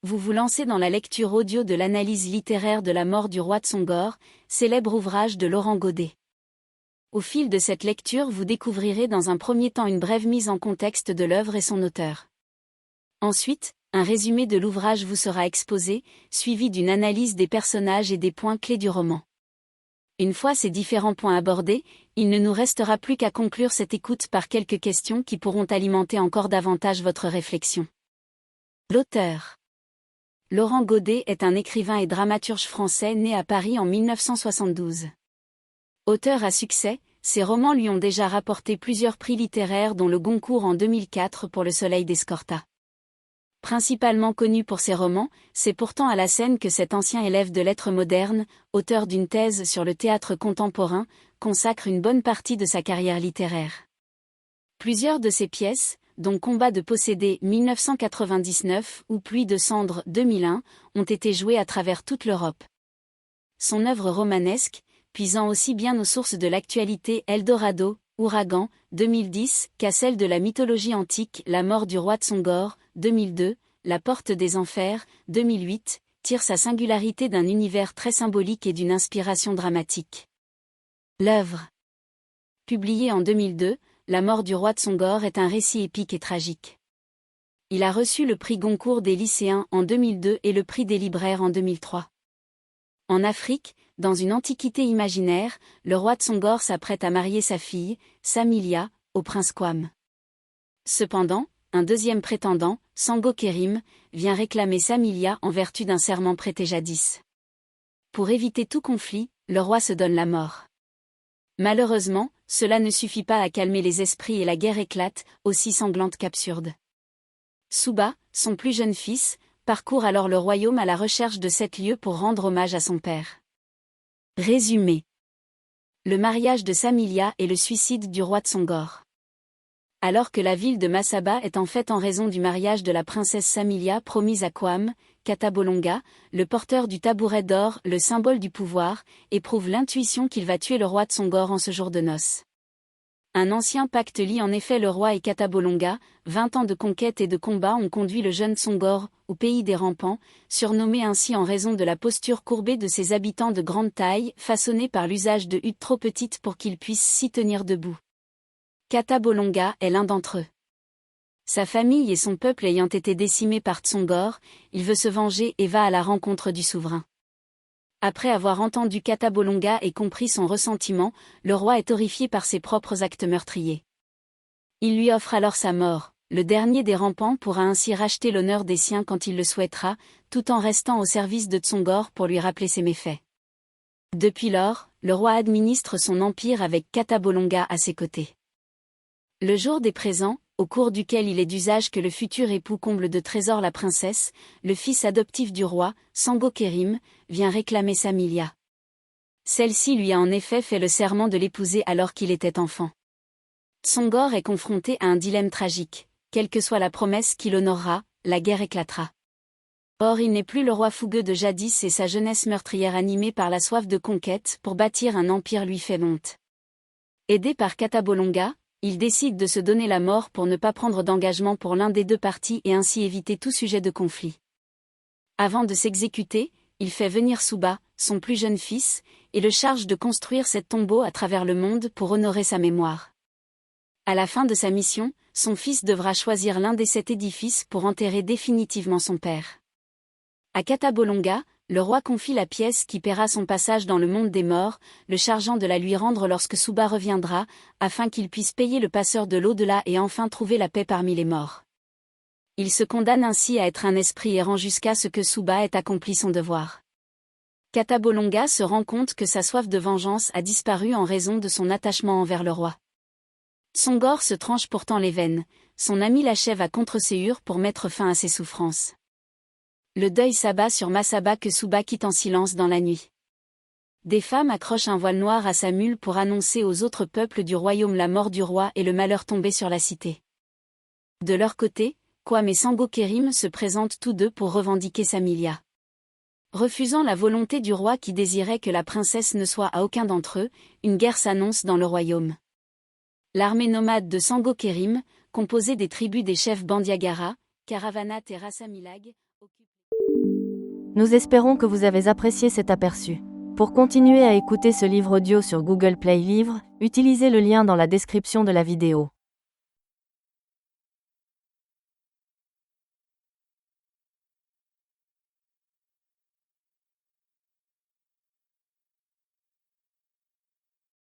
vous vous lancez dans la lecture audio de l'analyse littéraire de la mort du roi Tsongor, célèbre ouvrage de Laurent Godet. Au fil de cette lecture, vous découvrirez dans un premier temps une brève mise en contexte de l'œuvre et son auteur. Ensuite, un résumé de l'ouvrage vous sera exposé, suivi d'une analyse des personnages et des points clés du roman. Une fois ces différents points abordés, il ne nous restera plus qu'à conclure cette écoute par quelques questions qui pourront alimenter encore davantage votre réflexion. L'auteur. Laurent Godet est un écrivain et dramaturge français né à Paris en 1972. Auteur à succès, ses romans lui ont déjà rapporté plusieurs prix littéraires dont le Goncourt en 2004 pour Le Soleil d'Escorta. Principalement connu pour ses romans, c'est pourtant à la scène que cet ancien élève de lettres modernes, auteur d'une thèse sur le théâtre contemporain, consacre une bonne partie de sa carrière littéraire. Plusieurs de ses pièces, dont Combat de possédés 1999 ou Pluie de cendres 2001, ont été jouées à travers toute l'Europe. Son œuvre romanesque, puisant aussi bien aux sources de l'actualité Eldorado, Ouragan, 2010, qu'à celle de la mythologie antique La mort du roi Tsongor, 2002, La porte des enfers, 2008, tire sa singularité d'un univers très symbolique et d'une inspiration dramatique. L'œuvre. Publiée en 2002, La mort du roi Tsongor est un récit épique et tragique. Il a reçu le prix Goncourt des lycéens en 2002 et le prix des libraires en 2003. En Afrique, dans une antiquité imaginaire, le roi Tsongor s'apprête à marier sa fille, Samilia, au prince Kwam. Cependant, un deuxième prétendant, Sango Kerim, vient réclamer Samilia en vertu d'un serment prêté jadis. Pour éviter tout conflit, le roi se donne la mort. Malheureusement, cela ne suffit pas à calmer les esprits et la guerre éclate, aussi sanglante qu'absurde. Suba, son plus jeune fils, parcourt alors le royaume à la recherche de 7 lieux pour rendre hommage à son père. Résumé. Le mariage de Samilia et le suicide du roi Tsongor. Alors que la ville de Masaba est en fête en raison du mariage de la princesse Samilia promise à Kwam, Katabolonga, le porteur du tabouret d'or, le symbole du pouvoir, éprouve l'intuition qu'il va tuer le roi Tsongor en ce jour de noces. Un ancien pacte lie en effet le roi et Katabolonga, 20 ans de conquête et de combat ont conduit le jeune Tsongor au pays des rampants, surnommé ainsi en raison de la posture courbée de ses habitants de grande taille, façonnés par l'usage de huttes trop petites pour qu'ils puissent s'y tenir debout. Katabolonga est l'un d'entre eux. Sa famille et son peuple ayant été décimés par Tsongor, il veut se venger et va à la rencontre du souverain. Après avoir entendu Katabolonga et compris son ressentiment, le roi est horrifié par ses propres actes meurtriers. Il lui offre alors sa mort, le dernier des rampants pourra ainsi racheter l'honneur des siens quand il le souhaitera, tout en restant au service de Tsongor pour lui rappeler ses méfaits. Depuis lors, le roi administre son empire avec Katabolonga à ses côtés. Le jour des présents, au cours duquel il est d'usage que le futur époux comble de trésors la princesse, le fils adoptif du roi, Sango Kerim, vient réclamer Samilia. Celle-ci lui a en effet fait le serment de l'épouser alors qu'il était enfant. Tsongor est confronté à un dilemme tragique, quelle que soit la promesse qu'il honorera, la guerre éclatera. Or il n'est plus le roi fougueux de jadis et sa jeunesse meurtrière animée par la soif de conquête pour bâtir un empire lui fait honte. Aidé par Katabolonga, il décide de se donner la mort pour ne pas prendre d'engagement pour l'un des deux partis et ainsi éviter tout sujet de conflit. Avant de s'exécuter, il fait venir Suba, son plus jeune fils, et le charge de construire cette tombeau à travers le monde pour honorer sa mémoire. À la fin de sa mission, son fils devra choisir l'un des 7 édifices pour enterrer définitivement son père. À Katabolonga, le roi confie la pièce qui paiera son passage dans le monde des morts, le chargeant de la lui rendre lorsque Suba reviendra, afin qu'il puisse payer le passeur de l'au-delà et enfin trouver la paix parmi les morts. Il se condamne ainsi à être un esprit errant jusqu'à ce que Suba ait accompli son devoir. Katabolonga se rend compte que sa soif de vengeance a disparu en raison de son attachement envers le roi. Tsongor se tranche pourtant les veines, son ami l'achève à contre-séhur pour mettre fin à ses souffrances. Le deuil s'abat sur Masaba que Suba quitte en silence dans la nuit. Des femmes accrochent un voile noir à sa mule pour annoncer aux autres peuples du royaume la mort du roi et le malheur tombé sur la cité. De leur côté, Kwam et Sango Kerim se présentent tous deux pour revendiquer Samilia. Refusant la volonté du roi qui désirait que la princesse ne soit à aucun d'entre eux, une guerre s'annonce dans le royaume. L'armée nomade de Sango Kerim, composée des tribus des chefs Bandiagara, Karavanat et Rasamilag, occupe Nous espérons que vous avez apprécié cet aperçu. Pour continuer à écouter ce livre audio sur Google Play Livres, utilisez le lien dans la description de la vidéo.